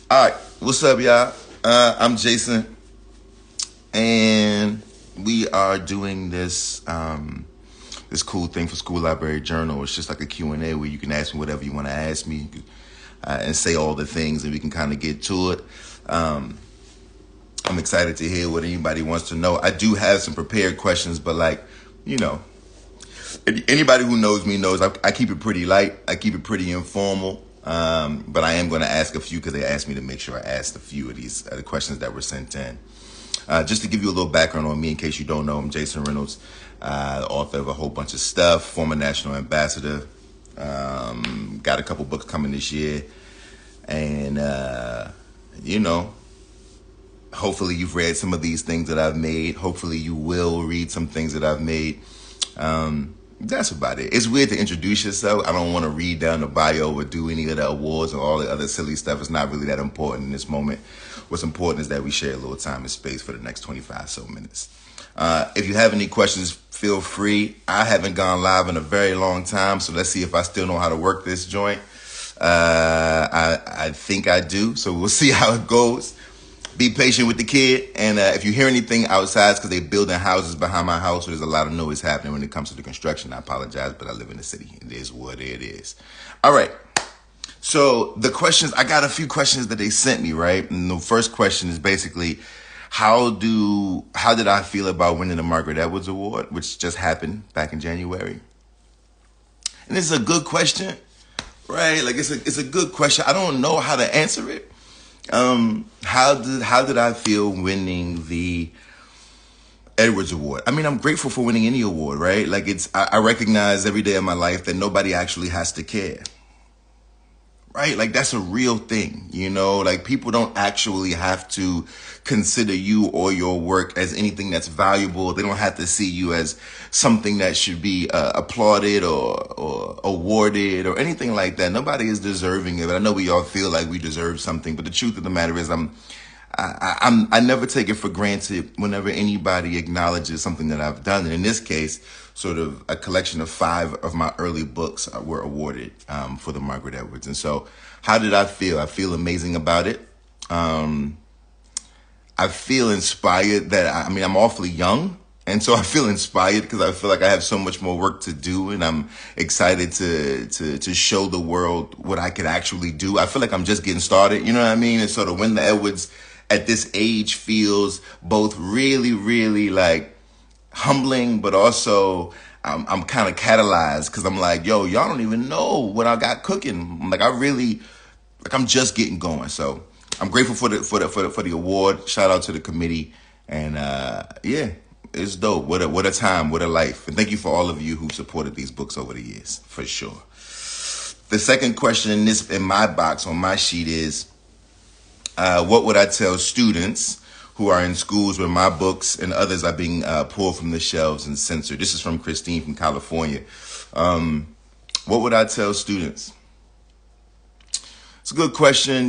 All right, what's up, y'all? I'm Jason, and we are doing this cool thing for School Library Journal. It's just like a Q&A where you can ask me whatever you want to ask me and say all the things, and we can kind of get to it. Um, I'm excited to hear what anybody wants to know. I do have some prepared questions, but you know, anybody who knows me knows I keep it pretty light. I keep it pretty informal. But I am going to ask a few because they asked me to make sure I asked a few of these the questions that were sent in. Just to give you a little background on me, in case you don't know, I'm Jason Reynolds, the author of a whole bunch of stuff, former national ambassador. Got a couple books coming this year. And, hopefully you've read some of these things that I've made. Hopefully you will read some things that I've made. That's about it. It's weird to introduce yourself. I don't want to read down the bio or do any of the awards or all the other silly stuff. It's not really that important in this moment. What's important is that we share a little time and space for the next 25 so minutes. If you have any questions, feel free. I haven't gone live in a very long time, so let's see if I still know how to work this joint. I think I do, so we'll see how it goes. Be patient with the kid, and if you hear anything outside, it's because they're building houses behind my house, so there's a lot of noise happening when it comes to the construction. I apologize, but I live in the city. It is what it is. All right. So the questions, I got a few questions that they sent me, right? And the first question is basically, how did I feel about winning the Margaret Edwards Award, which just happened back in January? And this is a good question, right? Like it's a good question. I don't know how to answer it. How did I feel winning the Edwards Award? I mean, I'm grateful for winning any award, right? Like I recognize every day of my life that nobody actually has to care, right? Like that's a real thing, like people don't actually have to consider you or your work as anything that's valuable. They don't have to see you as something that should be applauded or awarded or anything like that. Nobody is deserving of it. I know we all feel like we deserve something, but the truth of the matter is I never take it for granted whenever anybody acknowledges something that I've done. And in this case, sort of a collection of 5 of my early books were awarded for the Margaret Edwards. And so how did I feel? I feel amazing about it. I feel inspired that, I'm awfully young. And so I feel inspired because I feel like I have so much more work to do, and I'm excited to show the world what I could actually do. I feel like I'm just getting started, you know what I mean? And so to win the Edwards at this age feels both really, really like humbling, but also I'm kind of catalyzed because I'm like, yo, y'all don't even know what I got cooking. I'm just getting going. So I'm grateful for the award. Shout out to the committee, and it's dope. What a time, what a life. And thank you for all of you who supported these books over the years, for sure. The second question in my box on my sheet is, what would I tell students who are in schools where my books and others are being pulled from the shelves and censored? This is from Christine from California. What would I tell students? It's a good question,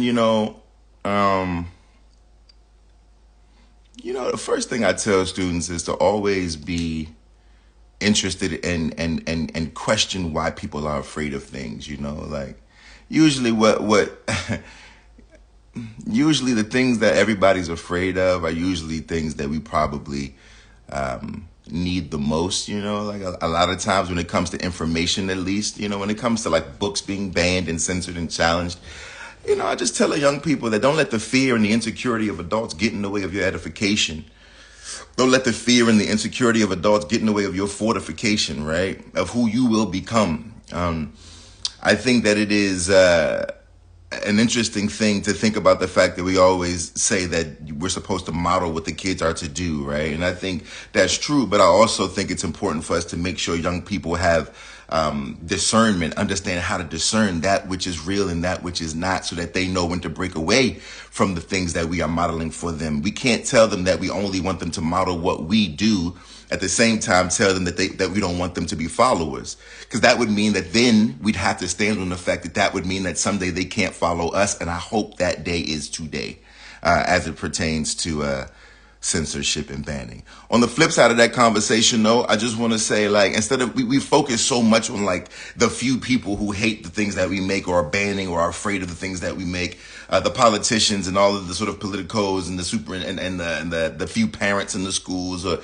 the first thing I tell students is to always be interested and question why people are afraid of things, like usually usually the things that everybody's afraid of are usually things that we probably need the most, like a lot of times when it comes to information, at least, when it comes to like books being banned and censored and challenged, I just tell the young people that don't let the fear and the insecurity of adults get in the way of your edification. Don't let the fear and the insecurity of adults get in the way of your fortification, right? Of who you will become. I think that it is an interesting thing to think about the fact that we always say that we're supposed to model what the kids are to do, right? And I think that's true, but I also think it's important for us to make sure young people have discernment, understand how to discern that which is real and that which is not, so that they know when to break away from the things that we are modeling for them. We can't tell them that we only want them to model what we do, at the same time tell them that we don't want them to be followers, because that would mean that then we'd have to stand on the fact that would mean that someday they can't follow us. And I hope that day is today, as it pertains to censorship and banning. On the flip side of that conversation, though, I just want to say, like, instead of we focus so much on like the few people who hate the things that we make or are banning or are afraid of the things that we make, the politicians and all of the sort of politicos and the the few parents in the schools, or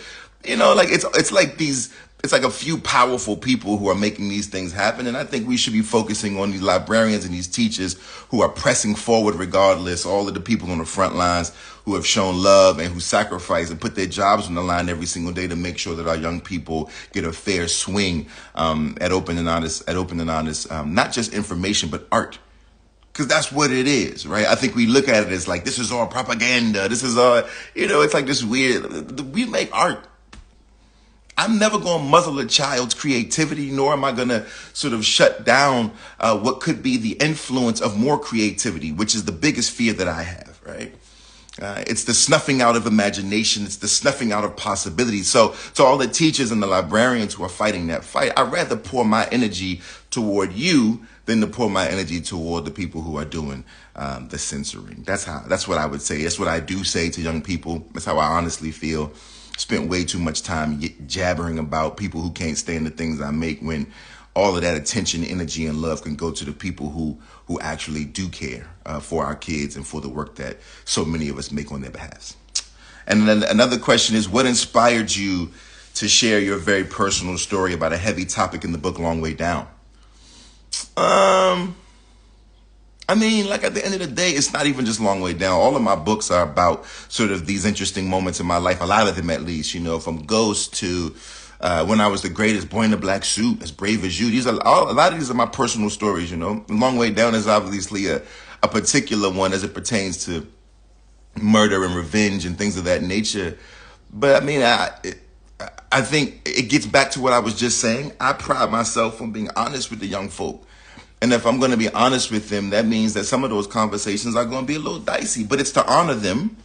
like it's like these. It's like a few powerful people who are making these things happen. And I think we should be focusing on these librarians and these teachers who are pressing forward regardless, all of the people on the front lines who have shown love and who sacrifice and put their jobs on the line every single day to make sure that our young people get a fair swing at open and honest, not just information, but art. Because that's what it is, right? I think we look at it as like, this is all propaganda. This is all, it's like this weird, we make art. I'm never going to muzzle a child's creativity, nor am I going to sort of shut down what could be the influence of more creativity, which is the biggest fear that I have, right? It's the snuffing out of imagination. It's the snuffing out of possibilities. So to all the teachers and the librarians who are fighting that fight, I'd rather pour my energy toward you than to pour my energy toward the people who are doing the censoring. That's what I would say. That's what I do say to young people. That's how I honestly feel. Spent way too much time jabbering about people who can't stand the things I make, when all of that attention, energy, and love can go to the people who actually do care for our kids and for the work that so many of us make on their behalf. And then another question is, what inspired you to share your very personal story about a heavy topic in the book Long Way Down? I mean, like at the end of the day, it's not even just Long Way Down. All of my books are about sort of these interesting moments in my life. A lot of them, at least, from Ghost to when I was the greatest, boy in the black suit, as brave as you. A lot of these are my personal stories. Long Way Down is obviously a particular one as it pertains to murder and revenge and things of that nature. But I mean, I think it gets back to what I was just saying. I pride myself on being honest with the young folk. And if I'm going to be honest with them, that means that some of those conversations are going to be a little dicey. But it's to honor them.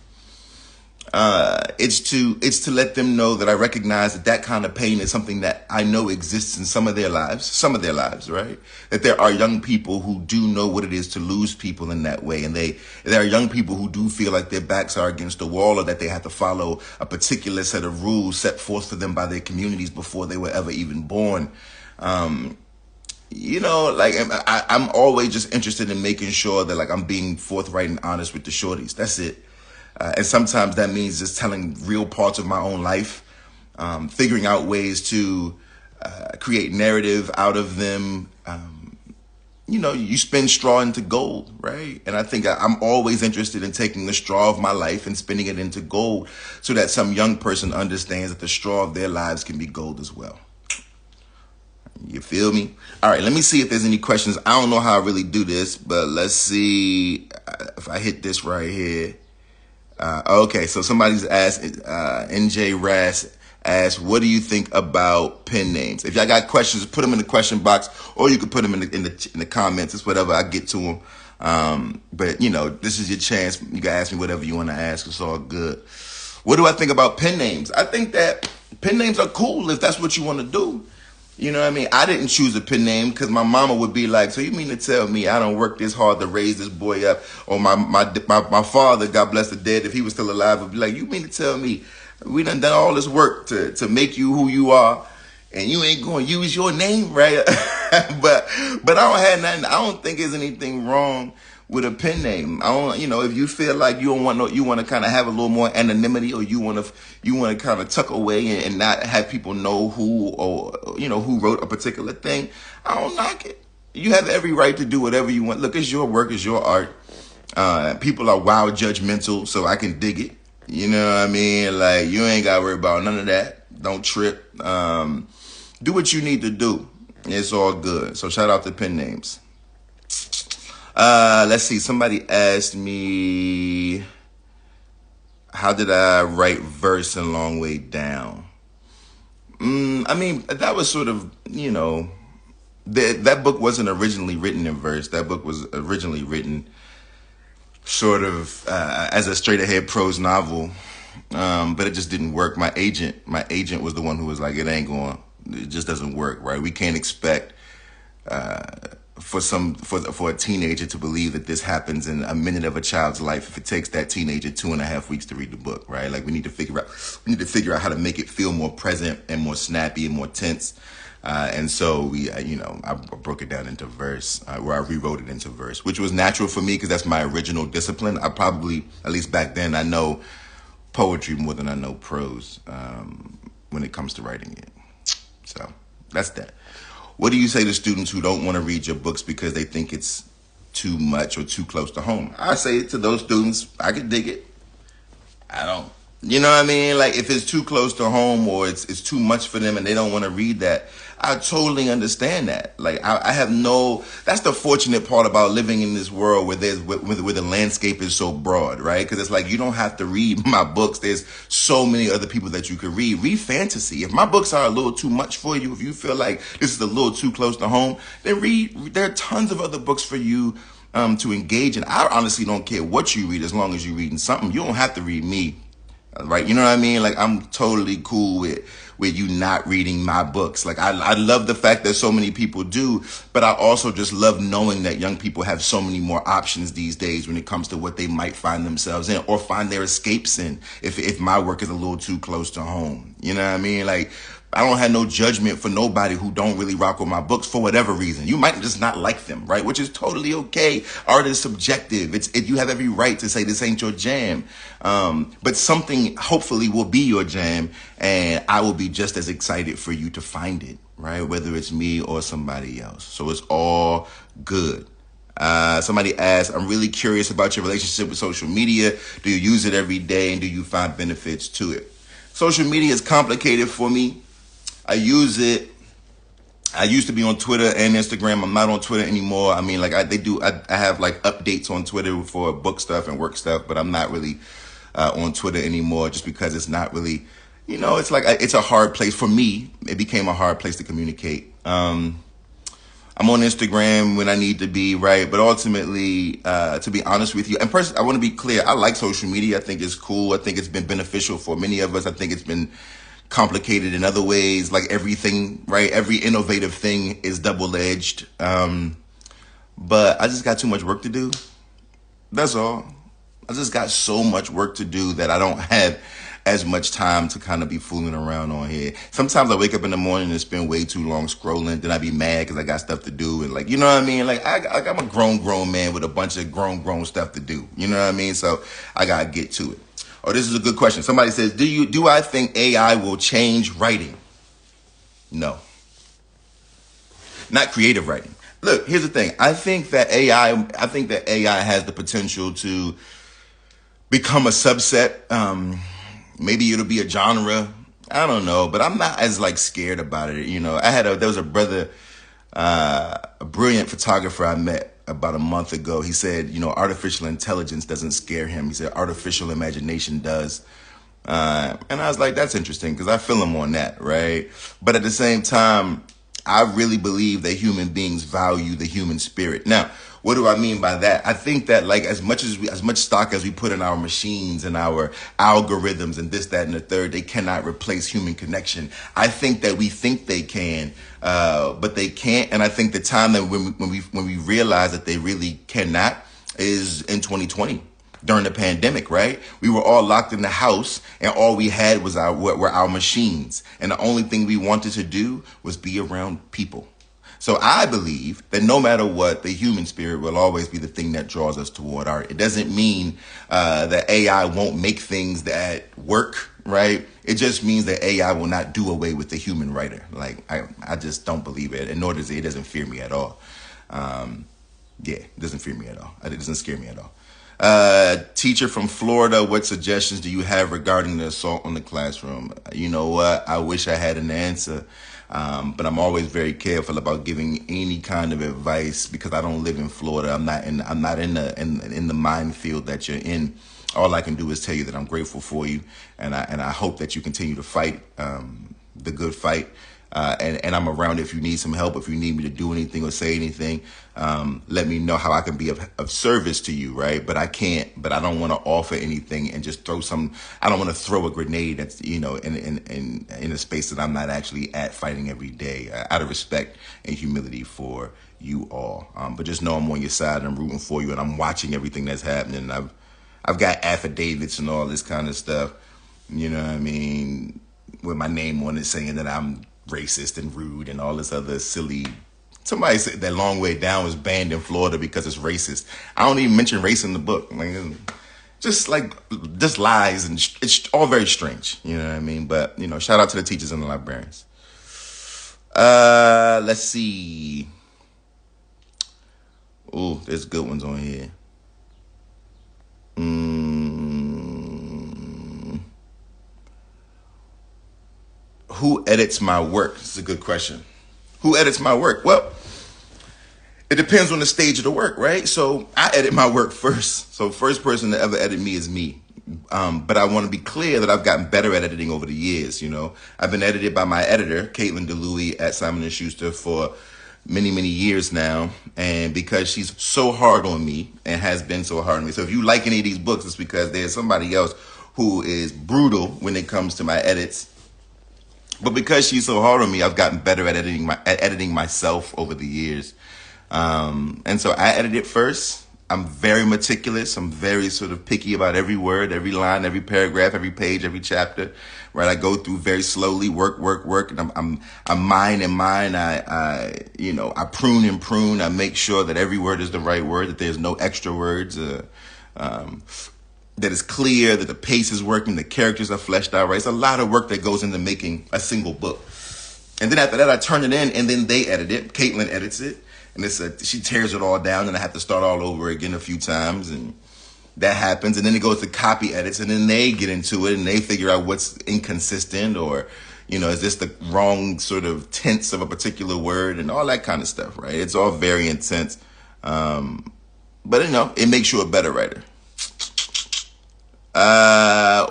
It's to let them know that I recognize that kind of pain is something that I know exists in some of their lives, right? That there are young people who do know what it is to lose people in that way. And there are young people who do feel like their backs are against the wall, or that they have to follow a particular set of rules set forth for them by their communities before they were ever even born. Like I'm always just interested in making sure that like I'm being forthright and honest with the shorties. That's it. And sometimes that means just telling real parts of my own life, figuring out ways to create narrative out of them. You spin straw into gold, right? And I think I'm always interested in taking the straw of my life and spinning it into gold so that some young person understands that the straw of their lives can be gold as well. You feel me? All right, let me see if there's any questions. I don't know how I really do this, but let's see if I hit this right here. Okay, so somebody's asked, NJ Rass asked, what do you think about pen names? If y'all got questions, put them in the question box, or you can put them in the comments. It's whatever, I get to them. But, this is your chance. You can ask me whatever you want to ask. It's all good. What do I think about pen names? I think that pen names are cool if that's what you want to do. You know what I mean? I didn't choose a pen name because my mama would be like, so you mean to tell me I don't work this hard to raise this boy up? Or my father, God bless the dead, if he was still alive, would be like, you mean to tell me we done all this work to make you who you are, and you ain't going to use your name, right? but I don't have nothing. I don't think there's anything wrong with a pen name. I don't, if you feel like you want to kind of have a little more anonymity, or you want to kind of tuck away and not have people know who who wrote a particular thing, I don't knock it. You have every right to do whatever you want. Look, it's your work, it's your art. People are wild judgmental, so I can dig it. You know what I mean? Like, you ain't got to worry about none of that. Don't trip. Do what you need to do. It's all good. So shout out to pen names. Let's see. Somebody asked me, how did I write verse in Long Way Down? I mean, that was sort of, that book wasn't originally written in verse. That book was originally written sort of as a straight ahead prose novel. But it just didn't work. My agent was the one who was like, it just doesn't work, right? We can't expect for a teenager to believe that this happens in a minute of a child's life if it takes that teenager 2.5 weeks to read the book, right? Like we need to figure out how to make it feel more present and more snappy and more tense. And so I broke it down into verse, where I rewrote it into verse, which was natural for me because that's my original discipline. I probably, at least back then, I know poetry more than I know prose when it comes to writing it. So that's that. What do you say to students who don't want to read your books because they think it's too much or too close to home? I say to those students, I can dig it. I don't. You know what I mean? Like if it's too close to home or it's too much for them and they don't want to read that, I totally understand that. Like I have that's the fortunate part about living in this world where where the landscape is so broad, right? Because it's like you don't have to read my books. There's so many other people that you could read. Read fantasy. If my books are a little too much for you, if you feel like this is a little too close to home, then there are tons of other books for you to engage in. I honestly don't care what you read as long as you're reading something. You don't have to read me. Right, you know what I mean? Like I'm totally cool with you not reading my books. Like I love the fact that so many people do, but I also just love knowing that young people have so many more options these days when it comes to what they might find themselves in or find their escapes in if my work is a little too close to home. You know what I mean? Like I don't have no judgment for nobody who don't really rock with my books for whatever reason. You might just not like them, right? Which is totally okay. Art is subjective. You have every right to say this ain't your jam. But something hopefully will be your jam, and I will be just as excited for you to find it, right? Whether it's me or somebody else. So it's all good. Somebody asked, I'm really curious about your relationship with social media. Do you use it every day, and do you find benefits to it? Social media is complicated for me. I use it. I used to be on Twitter and Instagram. I'm not on Twitter anymore. I mean, like I have like updates on Twitter for book stuff and work stuff, but I'm not really on Twitter anymore just because it's not really, it's like it's a hard place for me. It became a hard place to communicate. I'm on Instagram when I need to be, right? But ultimately, to be honest with you, and first, I want to be clear. I like social media. I think it's cool. I think it's been beneficial for many of us. I think it's been complicated in other ways, like everything, right? Every innovative thing is double-edged. But I just got too much work to do. That's all. I just got so much work to do that I don't have as much time to kind of be fooling around on here. Sometimes I wake up in the morning and spend way too long scrolling. Then I be mad because I got stuff to do. And like, you know what I mean? Like I'm a grown man with a bunch of grown stuff to do. You know what I mean? So I got to get to it. Oh, this is a good question. Somebody says, do I think AI will change writing? No. Not creative writing. Look, here's the thing. I think that AI has the potential to become a subset. Maybe it'll be a genre. I don't know, but I'm not as like scared about it. There was a brother, a brilliant photographer I met about a month ago. He said, artificial intelligence doesn't scare him. He said artificial imagination does. And I was like, that's interesting because I feel him on that, right? But at the same time, I really believe that human beings value the human spirit. Now, what do I mean by that? I think that like as much stock as we put in our machines and our algorithms and this, that, and the third, they cannot replace human connection. I think that we think they can, but they can't. And I think the time that when we realize that they really cannot is in 2020 during the pandemic, right? We were all locked in the house and all we had was were our machines. And the only thing we wanted to do was be around people. So I believe that no matter what, the human spirit will always be the thing that draws us toward art. It doesn't mean that AI won't make things that work, right? It just means that AI will not do away with the human writer. Like, I just don't believe it, and nor does it. It doesn't fear me at all. It doesn't fear me at all. It doesn't scare me at all. Teacher from Florida, what suggestions do you have regarding the assault on the classroom? You know what? I wish I had an answer. But I'm always very careful about giving any kind of advice because I don't live in Florida. I'm not in the minefield that you're in. All I can do is tell you that I'm grateful for you, and I hope that you continue to fight the good fight. And I'm around if you need some help, if you need me to do anything or say anything, let me know how I can be of service to you, right? But I don't want to offer anything and just I don't want to throw a grenade that's, in a space that I'm not actually at fighting every day, out of respect and humility for you all. But just know I'm on your side and I'm rooting for you, and I'm watching everything that's happening. I've got affidavits and all this kind of stuff, you know what I mean, with my name on it saying that I'm racist and rude and all this other silly. Somebody said that Long Way Down was banned in Florida because it's racist. I don't even mention race in the book. Like, just lies, and it's all very strange, you know what I mean? But, shout out to the teachers and the librarians. Let's see. Oh, there's good ones on here. Who edits my work? This is a good question. Who edits my work? Well, it depends on the stage of the work, right? So I edit my work first. So first person to ever edit me is me. But I want to be clear that I've gotten better at editing over the years. I've been edited by my editor, Caitlin DeLuey at Simon & Schuster, for many, many years now. And because she's so hard on me and has been so hard on me. So if you like any of these books, it's because there's somebody else who is brutal when it comes to my edits. But because she's so hard on me, I've gotten better at editing myself over the years. And so I edit it first. I'm very meticulous. I'm very sort of picky about every word, every line, every paragraph, every page, every chapter. Right? I go through very slowly, work, and I'm mine and mine. I prune and prune. I make sure that every word is the right word, that there's no extra words. That it's clear, that the pace is working, the characters are fleshed out, right? It's a lot of work that goes into making a single book. And then after that, I turn it in, and then they edit it. Caitlin edits it, and she tears it all down, and I have to start all over again a few times, and that happens. And then it goes to copy edits, and then they get into it, and they figure out what's inconsistent, or, is this the wrong sort of tense of a particular word, and all that kind of stuff, right? It's all very intense. But, it makes you a better writer.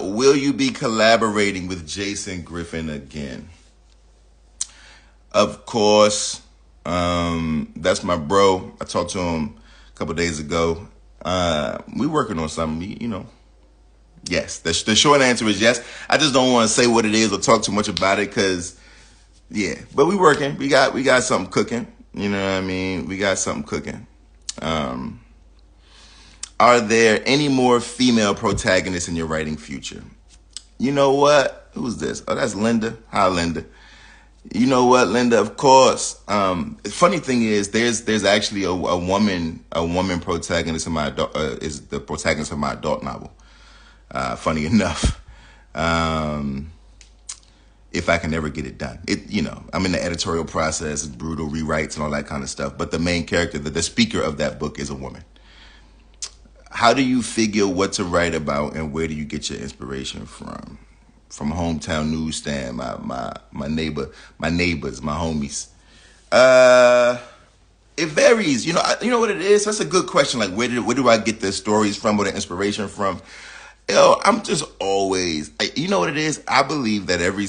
Will you be collaborating with Jason Griffin again? Of course. That's my bro. I talked to him a couple days ago. We working on something, Yes. The short answer is yes. I just don't want to say what it is or talk too much about it because, yeah. But we working. We got something cooking. You know what I mean? We got something cooking. Are there any more female protagonists in your writing future? You know what? Who's this? Oh, that's Linda. Hi, Linda. You know what, Linda? Of course. The funny thing is, there's actually a woman protagonist in my is the protagonist of my adult novel. Funny enough, if I can ever get it done, I'm in the editorial process, brutal rewrites and all that kind of stuff. But the main character, the speaker of that book, is a woman. How do you figure what to write about, and where do you get your inspiration from? From Hometown Newsstand, my neighbors, my homies. It varies. You know what it is? That's a good question. Like, where do I get the stories from, or the inspiration from? I'm just always, you know what it is? I believe that every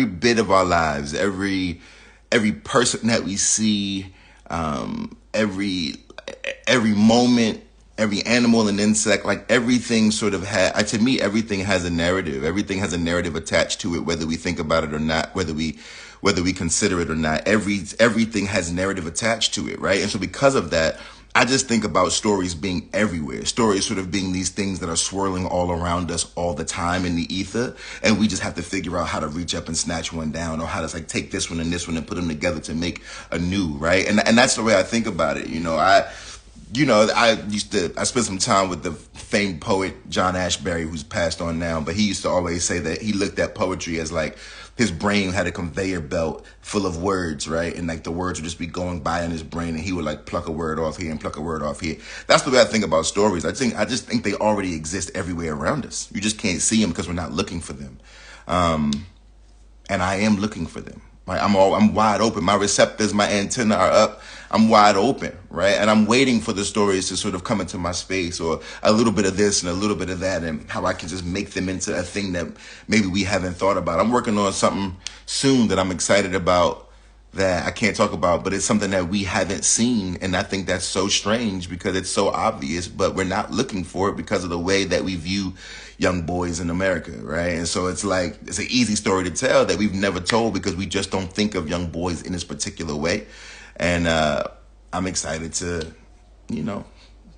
bit of our lives, every person that we see, every moment, every animal and insect, like everything sort of to me, everything has a narrative. Everything has a narrative attached to it, whether we think about it or not, whether we consider it or not. Everything has narrative attached to it, right? And so because of that, I just think about stories being everywhere. Stories sort of being these things that are swirling all around us all the time in the ether. And we just have to figure out how to reach up and snatch one down, or how to take this one and this one and put them together to make a new, right? And that's the way I think about it. I spent some time with the famed poet John Ashbery, who's passed on now, but he used to always say that he looked at poetry as like his brain had a conveyor belt full of words, right? And the words would just be going by in his brain, and he would pluck a word off here and pluck a word off here. That's the way I think about stories. I just think they already exist everywhere around us. You just can't see them because we're not looking for them. And I am looking for them. Right? I'm wide open. My receptors, my antenna are up. I'm wide open, right? And I'm waiting for the stories to sort of come into my space, or a little bit of this and a little bit of that, and how I can just make them into a thing that maybe we haven't thought about. I'm working on something soon that I'm excited about that I can't talk about, but it's something that we haven't seen. And I think that's so strange because it's so obvious, but we're not looking for it because of the way that we view young boys in America, right? And so it's an easy story to tell that we've never told because we just don't think of young boys in this particular way. And I'm excited to, you know,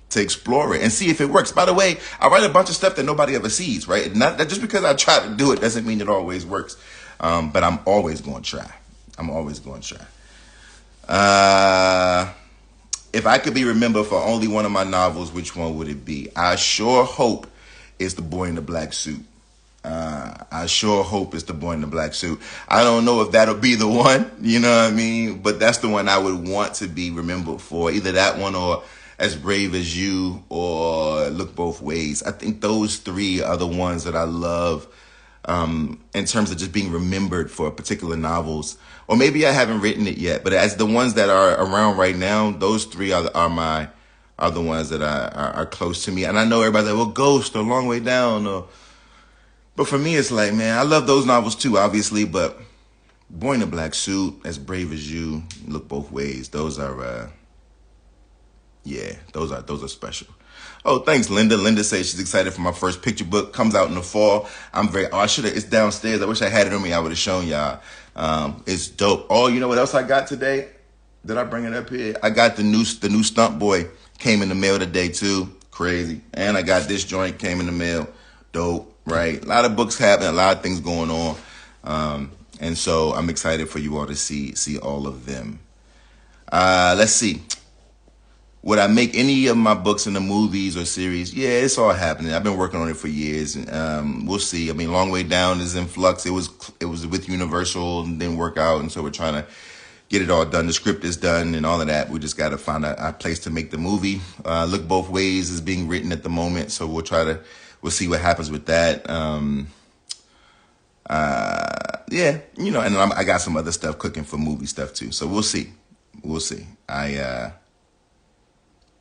to explore it and see if it works. By the way, I write a bunch of stuff that nobody ever sees, right? Not that just because I try to do it doesn't mean it always works. But I'm always going to try. I'm always going to try. If I could be remembered for only one of my novels, which one would it be? I sure hope it's The Boy in the Black Suit. I sure hope it's The Boy in the Black Suit. I don't know if that'll be the one, you know what I mean? But that's the one I would want to be remembered for. Either that one or As Brave as You or Look Both Ways. I think those three are the ones that I love in terms of just being remembered for particular novels. Or maybe I haven't written it yet, but as the ones that are around right now, those three are the ones that are close to me. And I know everybody's like, well, Ghost or Long Way Down. But for me, it's like, man, I love those novels too, obviously. But Boy in a Black Suit, As Brave as You, Look Both Ways. Those are, those are special. Oh, thanks, Linda. Linda says she's excited for my first picture book. Comes out in the fall. It's downstairs. I wish I had it on me. I would have shown y'all. It's dope. Oh, you know what else I got today? Did I bring it up here? I got the new Stunt Boy. Came in the mail today too. Crazy. And I got this joint. Came in the mail. Dope, right? A lot of books happening. A lot of things going on. And so I'm excited for you all to see all of them. Let's see. Would I make any of my books into movies or series? Yeah, it's all happening. I've been working on it for years. We'll see. I mean, Long Way Down is in flux. It was with Universal and didn't work out, and so we're trying to get it all done. The script is done and all of that. We just got to find a place to make the movie. Look Both Ways is being written at the moment, so we'll see what happens with that. Yeah, you know, and I got some other stuff cooking for movie stuff too. So we'll see.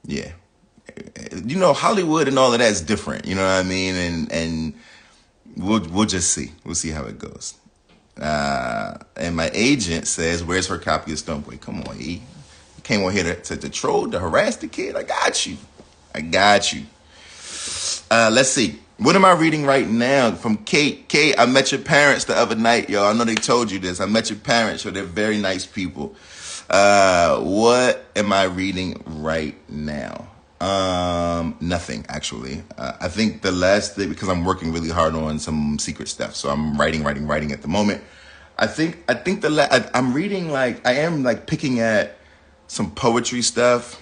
Yeah. You know, Hollywood and all of that is different, you know what I mean? And we'll just see. We'll see how it goes. And my agent says, where's her copy of Stunt Boy? Come on, E. You came on here to troll, to harass the kid? I got you. Let's see. What am I reading right now? From Kate. Kate, I met your parents the other night, y'all. I know they told you this. I met your parents, so they're very nice people. What am I reading right now? Nothing, actually. I think the last thing, because I'm working really hard on some secret stuff, so I'm writing at the moment. I'm reading, like, I am like picking at some poetry stuff.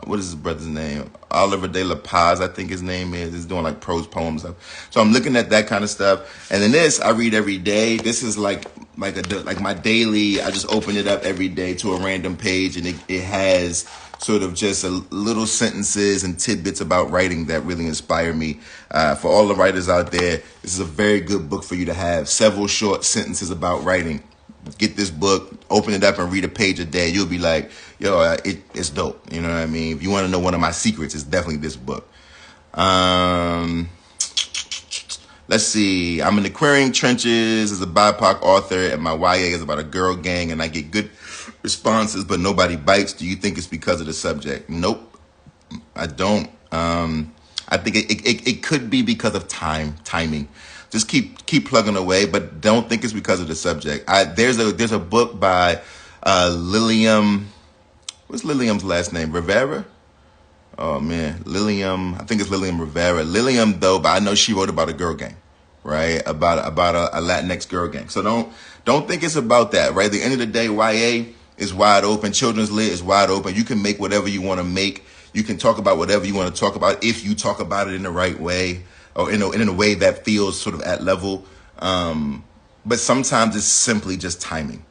What is his brother's name? Oliver De La Paz, I think his name is. He's doing like prose poems stuff. So I'm looking at that kind of stuff. And then this, I read every day. This is like my daily. I just open it up every day to a random page, and it has sort of just little sentences and tidbits about writing that really inspire me. For all the writers out there, this is a very good book for you to have. Several short sentences about writing. Get this book, open it up, and read a page a day. You'll be like, yo, it's dope. You know what I mean? If you want to know one of my secrets, it's definitely this book. Let's see. I'm in the querying trenches as a BIPOC author, and my YA is about a girl gang, and I get good responses, but nobody bites. Do you think it's because of the subject? Nope, I don't. I think it could be because of timing. Just keep plugging away, but don't think it's because of the subject. There's a book by Lilium. What's Lilium's last name? Rivera? Oh man, Lilium. I think it's Lilium Rivera. Lilium though, but I know she wrote about a girl gang, right? About a Latinx girl gang. So don't think it's about that, right? At the end of the day, YA is wide open. Children's lit is wide open. You can make whatever you want to make. You can talk about whatever you want to talk about if you talk about it in the right way. Or in a way that feels sort of at level. But sometimes it's simply just timing.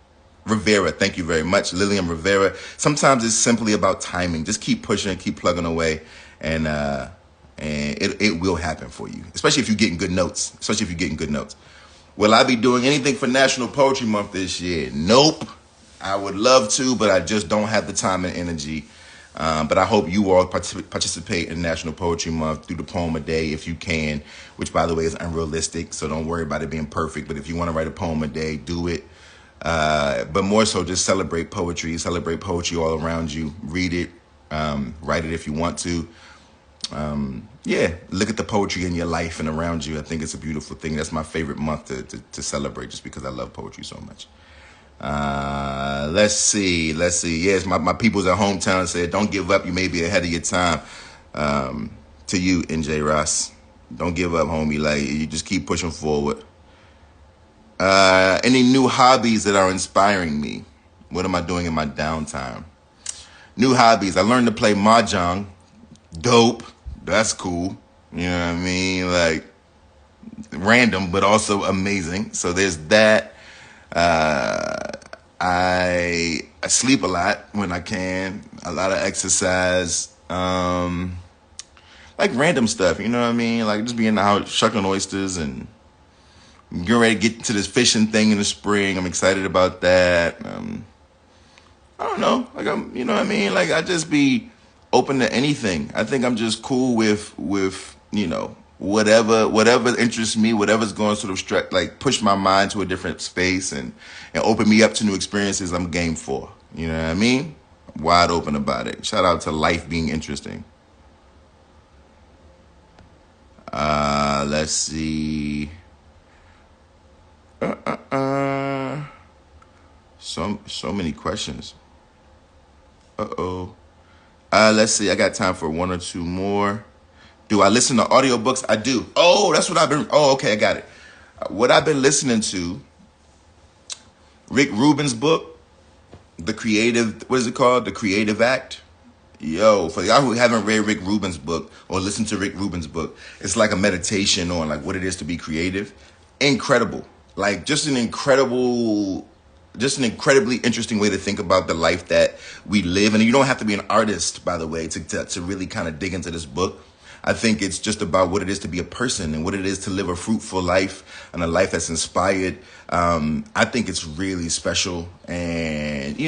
Rivera, thank you very much. Lilium Rivera. Sometimes it's simply about timing. Just keep pushing, keep plugging away, and it will happen for you. Especially if you're getting good notes. Will I be doing anything for National Poetry Month this year? Nope. I would love to, but I just don't have the time and energy. But I hope you all participate in National Poetry Month through the poem a day if you can, which, by the way, is unrealistic, so don't worry about it being perfect. But if you want to write a poem a day, do it. But more so, just celebrate poetry all around you. Read it, write it if you want to. Look at the poetry in your life and around you. I think it's a beautiful thing. That's my favorite month to celebrate just because I love poetry so much. Let's see. Yes, my people's at hometown said, don't give up. You may be ahead of your time. To you, NJ Ross. Don't give up, homie. Like, you just keep pushing forward. Any new hobbies that are inspiring me? What am I doing in my downtime? New hobbies. I learned to play mahjong. Dope. That's cool. You know what I mean? Like, random, but also amazing. So there's that. I sleep a lot when I can. A lot of exercise. Like random stuff, you know what I mean? Like just being in the house shucking oysters and getting ready to get to this fishing thing in the spring. I'm excited about that. I don't know. Like you know what I mean? Like I just be open to anything. I think I'm just cool with whatever interests me, whatever's going to sort of push my mind to a different space and open me up to new experiences. I'm game for. You know what I mean? Wide open about it. Shout out to life being interesting. Let's see. So many questions. Let's see. I got time for one or two more. Do I listen to audiobooks? I do. Oh, that's what I've been. Oh, okay, I got it. What I've been listening to. Rick Rubin's book, The Creative. What is it called? The Creative Act. Yo, for y'all who haven't read Rick Rubin's book or listened to Rick Rubin's book, it's like a meditation on like what it is to be creative. Incredible. Like just an incredibly interesting way to think about the life that we live. And you don't have to be an artist, by the way, to really kind of dig into this book. I think it's just about what it is to be a person and what it is to live a fruitful life and a life that's inspired. I think it's really special. And,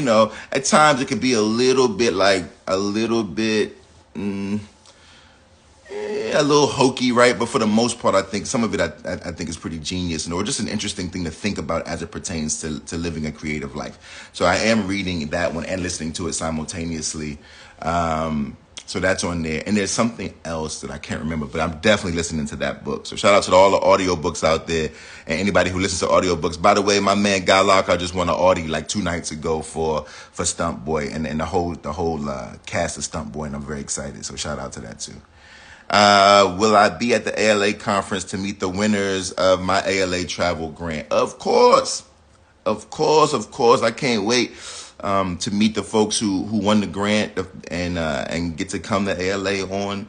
at times it can be a little hokey, right? But for the most part, I think some of it, I think is pretty genius or just an interesting thing to think about as it pertains to living a creative life. So I am reading that one and listening to it simultaneously. So that's on there. And there's something else that I can't remember, but I'm definitely listening to that book. So shout out to all the audiobooks out there and anybody who listens to audiobooks. By the way, my man Galak, I just won an Audi like 2 nights ago for Stump Boy and the whole cast of Stump Boy, and I'm very excited. So shout out to that too. Will I be at the ALA conference to meet the winners of my ALA travel grant? Of course. I can't wait to meet the folks who won the grant and get to come to ALA on,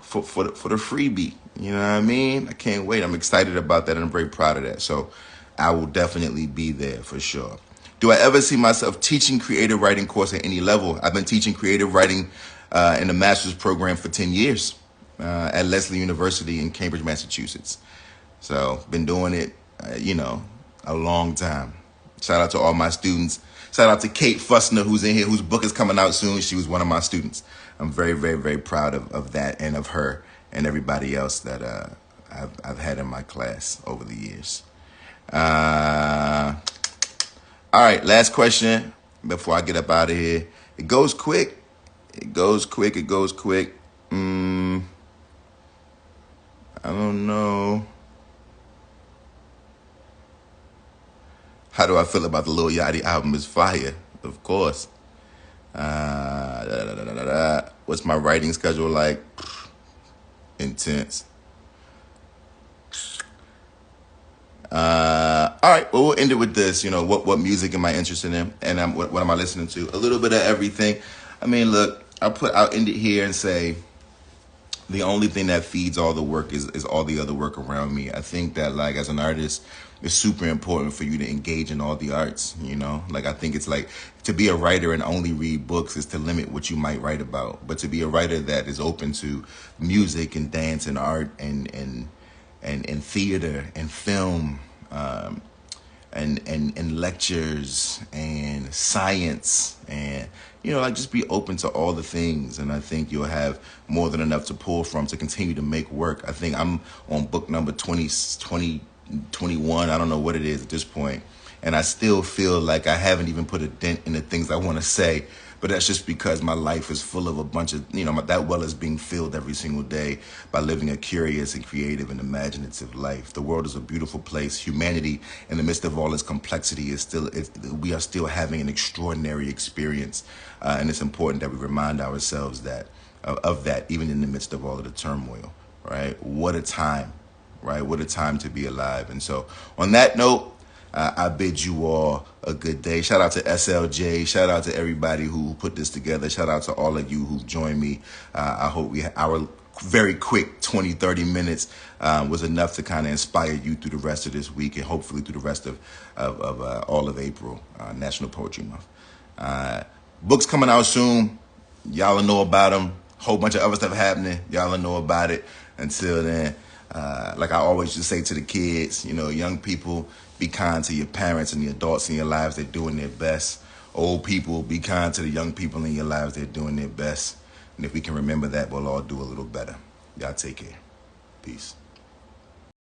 for the freebie. You know what I mean? I can't wait. I'm excited about that and I'm very proud of that. So I will definitely be there for sure. Do I ever see myself teaching creative writing course at any level? I've been teaching creative writing in the master's program for 10 years at Lesley University in Cambridge, Massachusetts. So been doing it, a long time. Shout out to all my students. Shout out to Kate Fussner, who's in here, whose book is coming out soon. She was one of my students. I'm very, very, very proud of that and of her and everybody else that I've had in my class over the years. All right, last question before I get up out of here. It goes quick. I don't know. How do I feel about the Lil Yachty album? Is fire, of course. What's my writing schedule like? Intense. All right, well, we'll end it with this. What music am I interested in? And what am I listening to? A little bit of everything. I mean, look, I'll end it here and say the only thing that feeds all the work is all the other work around me. I think that, like, as an artist, it's super important for you to engage in all the arts, Like, I think it's like to be a writer and only read books is to limit what you might write about. But to be a writer that is open to music and dance and art and theater and film and lectures and science and just be open to all the things, and I think you'll have more than enough to pull from to continue to make work. I think I'm on book number 21. I don't know what it is at this point, and I still feel like I haven't even put a dent in the things I want to say, but that's just because my life is full of a bunch of, that well is being filled every single day by living a curious and creative and imaginative life. The world is a beautiful place. Humanity, in the midst of all its complexity, we are still having an extraordinary experience, and it's important that we remind ourselves of that, even in the midst of all of the turmoil. Right? What a time, right? What a time to be alive. And so, on that note, I bid you all a good day. Shout out to SLJ. Shout out to everybody who put this together. Shout out to all of you who've joined me. I hope our very quick 20, 30 minutes was enough to kind of inspire you through the rest of this week and hopefully through the rest of all of April, National Poetry Month. Books coming out soon. Y'all will know about them. Whole bunch of other stuff happening. Y'all will know about it. Until then, like I always just say to the kids, young people, be kind to your parents and the adults in your lives. They're doing their best. Old people, be kind to the young people in your lives. They're doing their best. And if we can remember that, we'll all do a little better. Y'all take care. Peace.